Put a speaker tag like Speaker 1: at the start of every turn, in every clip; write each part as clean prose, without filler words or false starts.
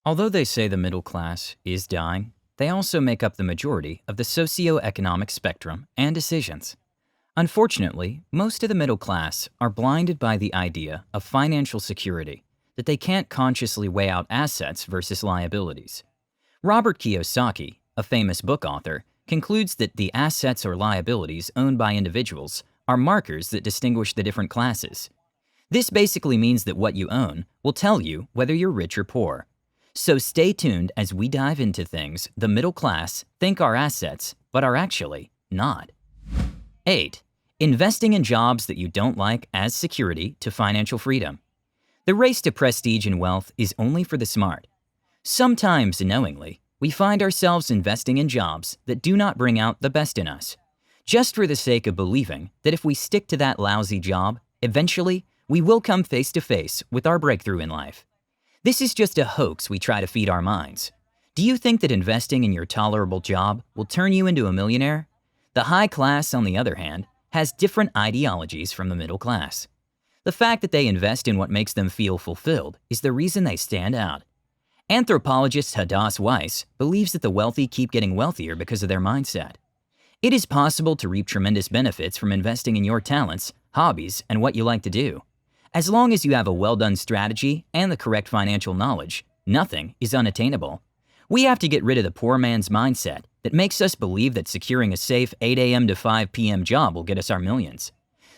Speaker 1: Although they say the middle class is dying, they also make up the majority of the socioeconomic spectrum and decisions. Unfortunately, most of the middle class are blinded by the idea of financial security, that they can't consciously weigh out assets versus liabilities. Robert Kiyosaki, a famous book author, concludes that the assets or liabilities owned by individuals are markers that distinguish the different classes. This basically means that what you own will tell you whether you're rich or poor. So stay tuned as we dive into things the middle class think are assets, but are actually not. 8. Investing in jobs that you don't like as security to financial freedom. The race to prestige and wealth is only for the smart. Sometimes, knowingly, we find ourselves investing in jobs that do not bring out the best in us, just for the sake of believing that if we stick to that lousy job, eventually we will come face to face with our breakthrough in life. This is just a hoax we try to feed our minds. Do you think that investing in your tolerable job will turn you into a millionaire? The high class, on the other hand, has different ideologies from the middle class. The fact that they invest in what makes them feel fulfilled is the reason they stand out. Anthropologist Hadass Weiss believes that the wealthy keep getting wealthier because of their mindset. It is possible to reap tremendous benefits from investing in your talents, hobbies, and what you like to do. As long as you have a well-done strategy and the correct financial knowledge, nothing is unattainable. We have to get rid of the poor man's mindset that makes us believe that securing a safe 8 a.m. to 5 p.m. job will get us our millions.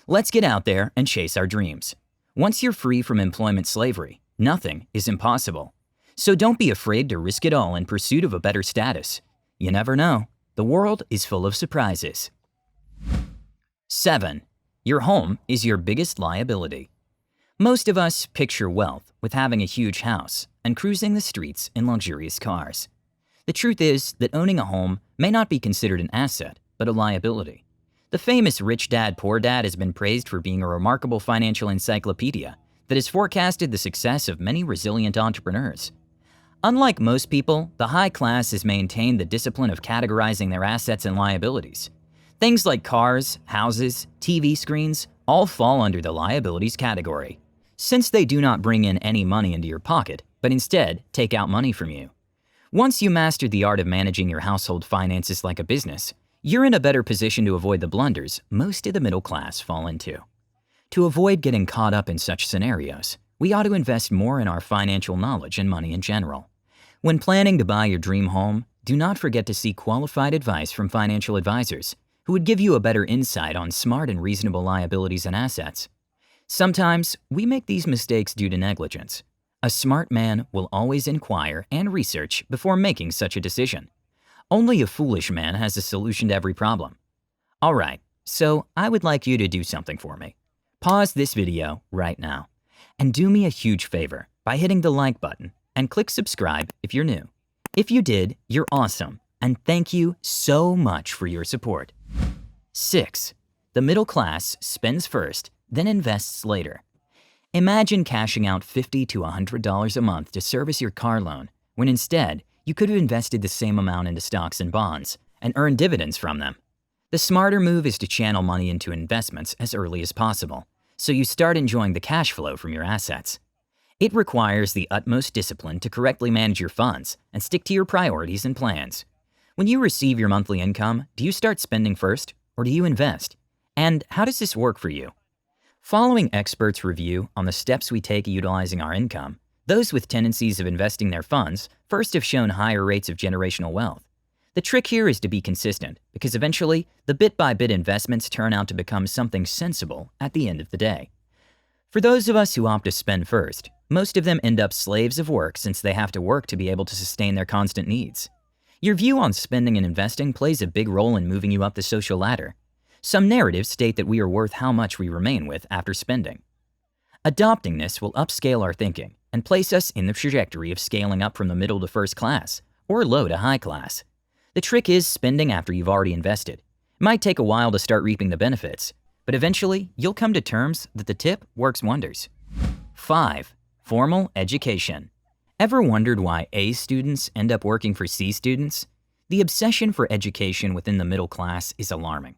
Speaker 1: Let's get out there and chase our dreams. Once you're free from employment slavery, nothing is impossible. So don't be afraid to risk it all in pursuit of a better status. You never know. The world is full of surprises. 7. Your home is your biggest liability. Most of us picture wealth with having a huge house and cruising the streets in luxurious cars. The truth is that owning a home may not be considered an asset, but a liability. The famous Rich Dad Poor Dad has been praised for being a remarkable financial encyclopedia that has forecasted the success of many resilient entrepreneurs. Unlike most people, the high class has maintained the discipline of categorizing their assets and liabilities. Things like cars, houses, TV screens all fall under the liabilities category, since they do not bring in any money into your pocket, but instead take out money from you. Once you master the art of managing your household finances like a business, you're in a better position to avoid the blunders most of the middle class fall into. To avoid getting caught up in such scenarios, we ought to invest more in our financial knowledge and money in general. When planning to buy your dream home, do not forget to seek qualified advice from financial advisors who would give you a better insight on smart and reasonable liabilities and assets. Sometimes we make these mistakes due to negligence. A smart man will always inquire and research before making such a decision. Only a foolish man has a solution to every problem. Alright, so I would like you to do something for me. Pause this video right now and do me a huge favor by hitting the like button and click subscribe if you're new. If you did, you're awesome, and thank you so much for your support. 6. The middle class spends first, then invests later. Imagine cashing out $50 to $100 a month to service your car loan, when instead, you could have invested the same amount into stocks and bonds and earned dividends from them. The smarter move is to channel money into investments as early as possible, so you start enjoying the cash flow from your assets. It requires the utmost discipline to correctly manage your funds and stick to your priorities and plans. When you receive your monthly income, do you start spending first, or do you invest? And how does this work for you? Following experts' review on the steps we take utilizing our income, those with tendencies of investing their funds first have shown higher rates of generational wealth. The trick here is to be consistent, because eventually, the bit-by-bit investments turn out to become something sensible at the end of the day. For those of us who opt to spend first, most of them end up slaves of work since they have to work to be able to sustain their constant needs. Your view on spending and investing plays a big role in moving you up the social ladder. Some narratives state that we are worth how much we remain with after spending. Adopting this will upscale our thinking and place us in the trajectory of scaling up from the middle to first class, or low to high class. The trick is spending after you've already invested. It might take a while to start reaping the benefits, but eventually you'll come to terms that the tip works wonders. 5. Formal education. Ever wondered why A students end up working for C students? The obsession for education within the middle class is alarming.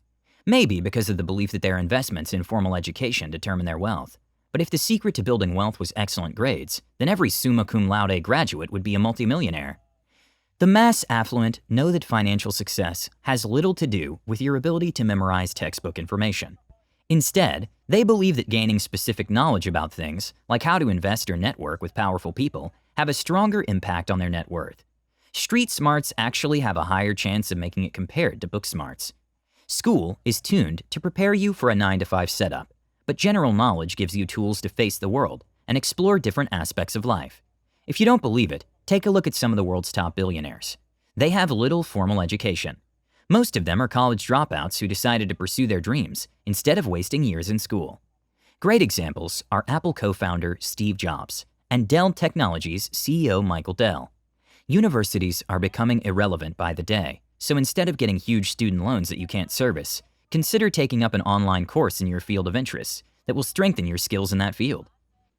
Speaker 1: Maybe because of the belief that their investments in formal education determine their wealth. But if the secret to building wealth was excellent grades, then every summa cum laude graduate would be a multimillionaire. The mass affluent know that financial success has little to do with your ability to memorize textbook information. Instead, they believe that gaining specific knowledge about things, like how to invest or network with powerful people, have a stronger impact on their net worth. Street smarts actually have a higher chance of making it compared to book smarts. School is tuned to prepare you for a 9-to-5 setup, but general knowledge gives you tools to face the world and explore different aspects of life. If you don't believe it, take a look at some of the world's top billionaires. They have little formal education. Most of them are college dropouts who decided to pursue their dreams instead of wasting years in school. Great examples are Apple co-founder Steve Jobs and Dell Technologies CEO Michael Dell. Universities are becoming irrelevant by the day, so instead of getting huge student loans that you can't service, consider taking up an online course in your field of interest that will strengthen your skills in that field.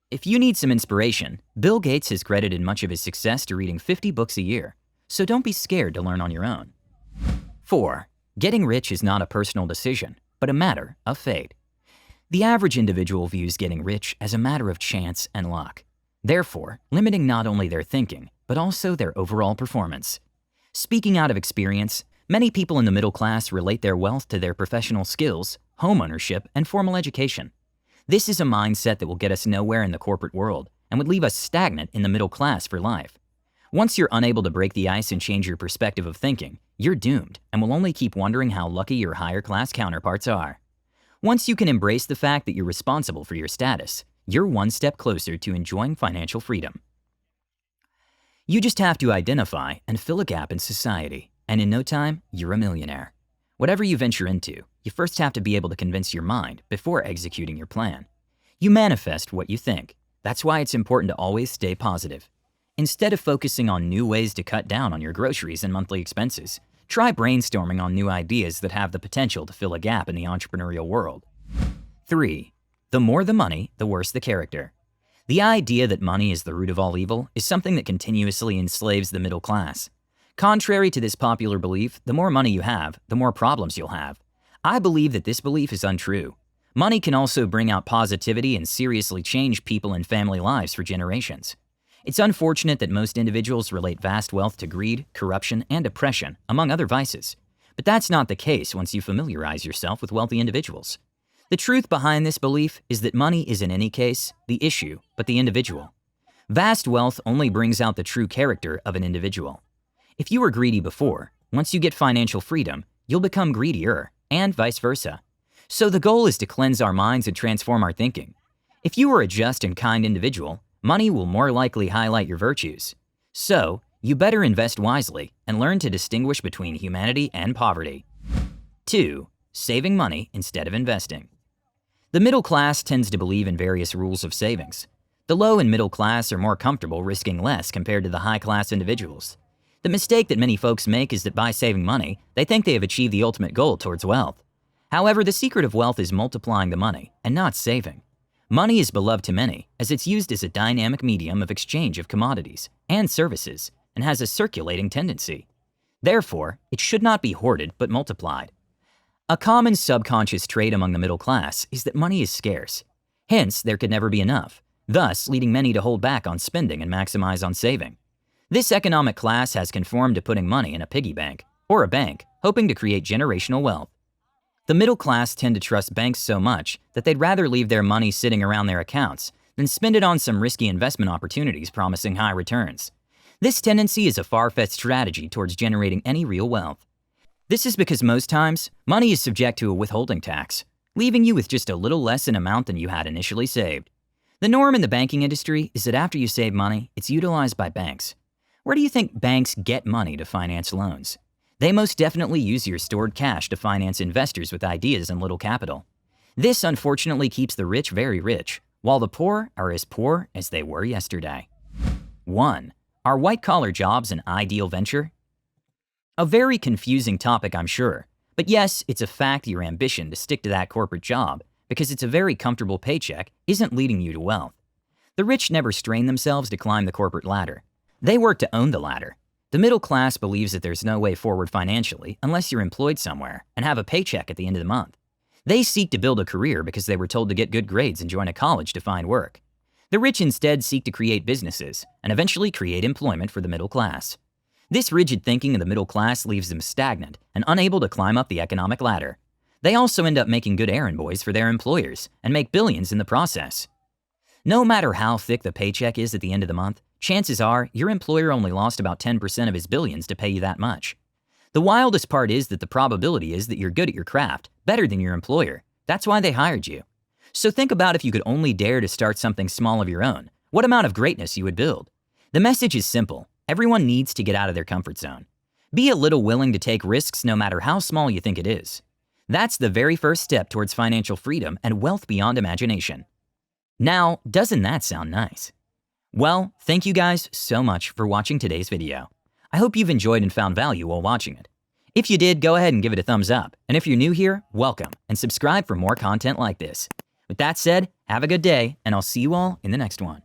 Speaker 1: If you need some inspiration, Bill Gates has credited much of his success to reading 50 books a year, so don't be scared to learn on your own. 4. Getting rich is not a personal decision, but a matter of fate. The average individual views getting rich as a matter of chance and luck, therefore limiting not only their thinking, but also their overall performance. Speaking out of experience, many people in the middle class relate their wealth to their professional skills, home ownership, and formal education. This is a mindset that will get us nowhere in the corporate world and would leave us stagnant in the middle class for life. Once you're unable to break the ice and change your perspective of thinking, you're doomed and will only keep wondering how lucky your higher class counterparts are. Once you can embrace the fact that you're responsible for your status, you're one step closer to enjoying financial freedom. You just have to identify and fill a gap in society, and in no time, you're a millionaire. Whatever you venture into, you first have to be able to convince your mind before executing your plan. You manifest what you think. That's why it's important to always stay positive. Instead of focusing on new ways to cut down on your groceries and monthly expenses, try brainstorming on new ideas that have the potential to fill a gap in the entrepreneurial world. 3. The more the money, the worse the character. The idea that money is the root of all evil is something that continuously enslaves the middle class. Contrary to this popular belief, the more money you have, the more problems you'll have. I believe that this belief is untrue. Money can also bring out positivity and seriously change people and family lives for generations. It's unfortunate that most individuals relate vast wealth to greed, corruption, and oppression, among other vices. But that's not the case once you familiarize yourself with wealthy individuals. The truth behind this belief is that money is in any case the issue, but the individual. Vast wealth only brings out the true character of an individual. If you were greedy before, once you get financial freedom, you'll become greedier, and vice versa. So the goal is to cleanse our minds and transform our thinking. If you are a just and kind individual, money will more likely highlight your virtues. So, you better invest wisely and learn to distinguish between humanity and poverty. 2. Saving money instead of investing. The middle class tends to believe in various rules of savings. The low and middle class are more comfortable risking less compared to the high-class individuals. The mistake that many folks make is that by saving money, they think they have achieved the ultimate goal towards wealth. However, the secret of wealth is multiplying the money and not saving. Money is beloved to many as it's used as a dynamic medium of exchange of commodities and services and has a circulating tendency. Therefore, it should not be hoarded but multiplied. A common subconscious trait among the middle class is that money is scarce. Hence, there could never be enough, thus leading many to hold back on spending and maximize on saving. This economic class has conformed to putting money in a piggy bank or a bank, hoping to create generational wealth. The middle class tend to trust banks so much that they'd rather leave their money sitting around their accounts than spend it on some risky investment opportunities promising high returns. This tendency is a far-fetched strategy towards generating any real wealth. This is because most times, money is subject to a withholding tax, leaving you with just a little less in amount than you had initially saved. The norm in the banking industry is that after you save money, it's utilized by banks. Where do you think banks get money to finance loans? They most definitely use your stored cash to finance investors with ideas and little capital. This unfortunately keeps the rich very rich, while the poor are as poor as they were yesterday. 1. Are white-collar jobs an ideal venture? A very confusing topic, I'm sure. But yes, it's a fact your ambition to stick to that corporate job, because it's a very comfortable paycheck, isn't leading you to wealth. The rich never strain themselves to climb the corporate ladder. They work to own the ladder. The middle class believes that there's no way forward financially unless you're employed somewhere and have a paycheck at the end of the month. They seek to build a career because they were told to get good grades and join a college to find work. The rich instead seek to create businesses and eventually create employment for the middle class. This rigid thinking of the middle class leaves them stagnant and unable to climb up the economic ladder. They also end up making good errand boys for their employers and make billions in the process. No matter how thick the paycheck is at the end of the month, chances are your employer only lost about 10% of his billions to pay you that much. The wildest part is that the probability is that you're good at your craft, better than your employer. That's why they hired you. So think about if you could only dare to start something small of your own, what amount of greatness you would build. The message is simple. Everyone needs to get out of their comfort zone. Be a little willing to take risks no matter how small you think it is. That's the very first step towards financial freedom and wealth beyond imagination. Now, doesn't that sound nice? Well, thank you guys so much for watching today's video. I hope you've enjoyed and found value while watching it. If you did, go ahead and give it a thumbs up. And if you're new here, welcome, and subscribe for more content like this. With that said, have a good day, and I'll see you all in the next one.